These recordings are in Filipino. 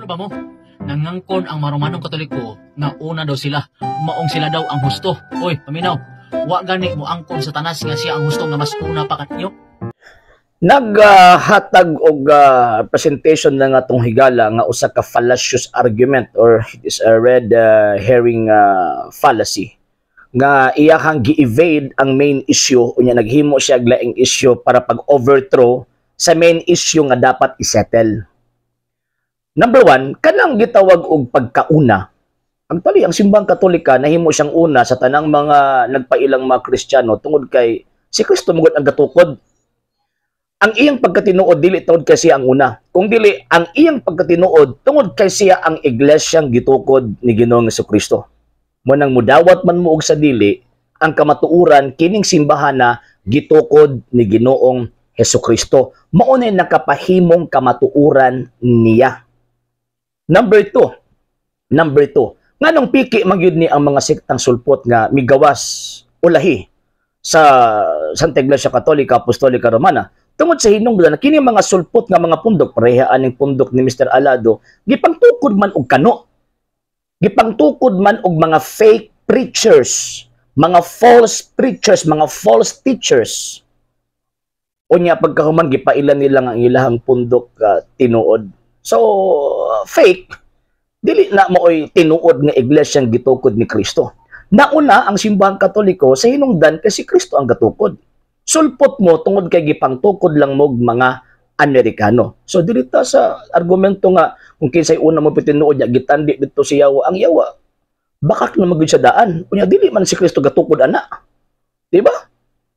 Ano ba mo? Nangangkon ang marumanong Katoliko nga una daw sila, maong sila daw ang husto. Oy, paminaw, wa gani mo angkon sa tanas nga siya ang husto nga mas una pa kanyo. Naghatag og presentation na nga tong higala nga usa ka fallacious argument or it is a red herring fallacy nga iyahang gi-evade ang main issue unya naghimo siya og laing issue para pag-overthrow sa main issue nga dapat isettle. Number one, kanang gitawag og pagkauna. Actually, ang simbang Katolika nahimo siyang una sa tanang mga nagpailang mga Kristiyano tungod kay si Kristo mugod ang gatukod. Ang iyang pagkatinuod dili tungod kay siya ang una. Kung dili ang iyang pagkatinuod tungod kay siya ang iglesyang gitukod ni Ginoong Jesucristo. Mo nang mudawat man mo og sa dili ang kamatuoran kining simbahan na gitukod ni Ginoong Jesucristo. Mao na nakapahimong kamatuoran niya. Number two. Nganong piki magyud ni ang mga sektang sulpot nga migawas ulahi sa Santa Iglesia Katolika Apostolika Romana. Tungod sa hinungdan na kini mga sulpot nga mga pundok pareha aning pundok ni Mr. Alado gipangtukod man og kano. Gipangtukod man og mga fake preachers, mga false preachers, mga false teachers. Unya pagkahuman gipailan nila ang ilahang pundok tinuod. So fake dili na maoy tinuod nga iglesyang gitukod ni Kristo. Nauna ang simbahang Katoliko sa hinungdan kay si Kristo ang gatukod. Sulpot mo tungod kay gipangtukod lang mo mga Amerikano. So dilita sa argumento nga kung kinsay una mo pitinuod niya gitandi dito si Yawa, ang Yawa bakak na magud sa daan. Unya dili man si Kristo gatukod ana. Di ba?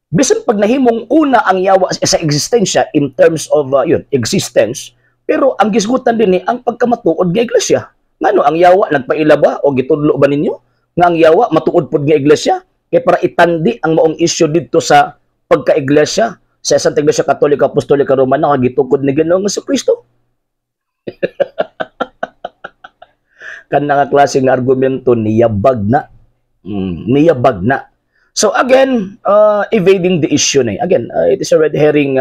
Bisan pag nahimong una ang Yawa sa existensya in terms of existence, pero ang gisgutan din ni ang pagkamatuod nga iglesia. Ngano ang Yawa nagpaila ba o gitudlo ba ninyo nga ang Yawa matuod pod nga iglesia kay para itandi ang maong issue dito sa pagka-iglesia sa Santa Iglesia Katolika Apostolika Romana nga gitukod ni Ginoong Jesucristo. Kana nga klase nga argumento niyabag na. Niyabag na. So again, evading the issue na. Again, it is a red herring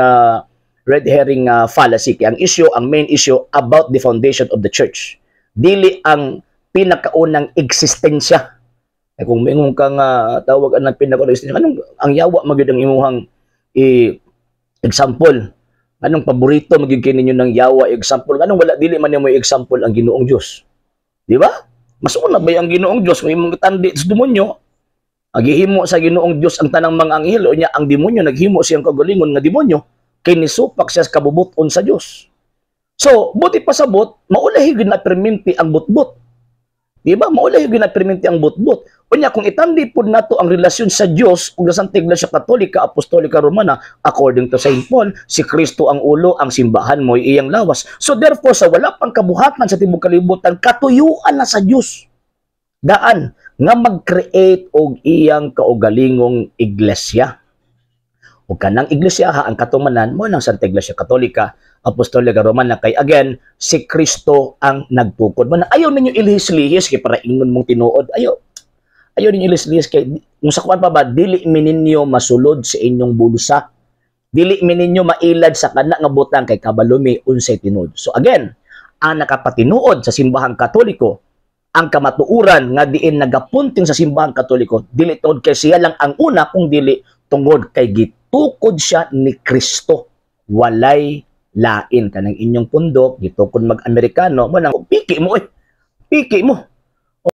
fallacy. Ang issue, ang main issue about the foundation of the church. Dili ang pinakaunang eksistensya. Kung mingon ka nga tawag ang pinakaunang eksistensya, anong ang Yawa magud ang imuhang example? Anong paborito magig ninyo ng Yawa example? Anong wala dili man mo example ang Ginoong Dios? Di ba? Mas una ba ang Ginoong Dios kung imong tandi sa demonyo? Agihimo sa Ginoong Dios ang tanang mga anghel o niya ang demonyo naghimo siyang kagalingon nga demonyo kay nisupak siya sa kabubuton sa Dios. So, buti pasabot, maulahi gyud na perminti ang butbut. Di ba? Maulahi gyud na perminti ang butbut. Unya kung itandi pud nato ang relasyon sa Dios ug sa Santa Iglesia Katolika Apostolika Romana, according to Saint Paul, si Kristo ang ulo, ang simbahan mo iyang lawas. So therefore, sa wala pang kabuhatan sa tibuok kalibutan, katuyuan na sa Dios daan nga mag-create og iyang kaugalingong iglesia. O kanang iglesia ha ang katumanan mo ng Santa Iglesia Katolika Apostolika Romana kay again si Kristo ang nagtukod. Man ayaw ninyo ilihis-lihis kay para ingon mong tinuod. Ayaw ninyo ilihis-lihis kay kung sa kuan pa ba dili mininyo masulod sa inyong bulsa. Dili mininyo mailad sa kana nga butang kay kabalumi unsay tinuod. So again, ang nakapatinuod sa simbahang Katoliko ang kamatuuran nga diin nagapunting sa simbahang Katoliko dili tungod kay siya lang ang una kung dili tungod kay gitukod siya ni Kristo. Walay lain kanang inyong pundok gitukod mag-Amerikano mo nang piki mo.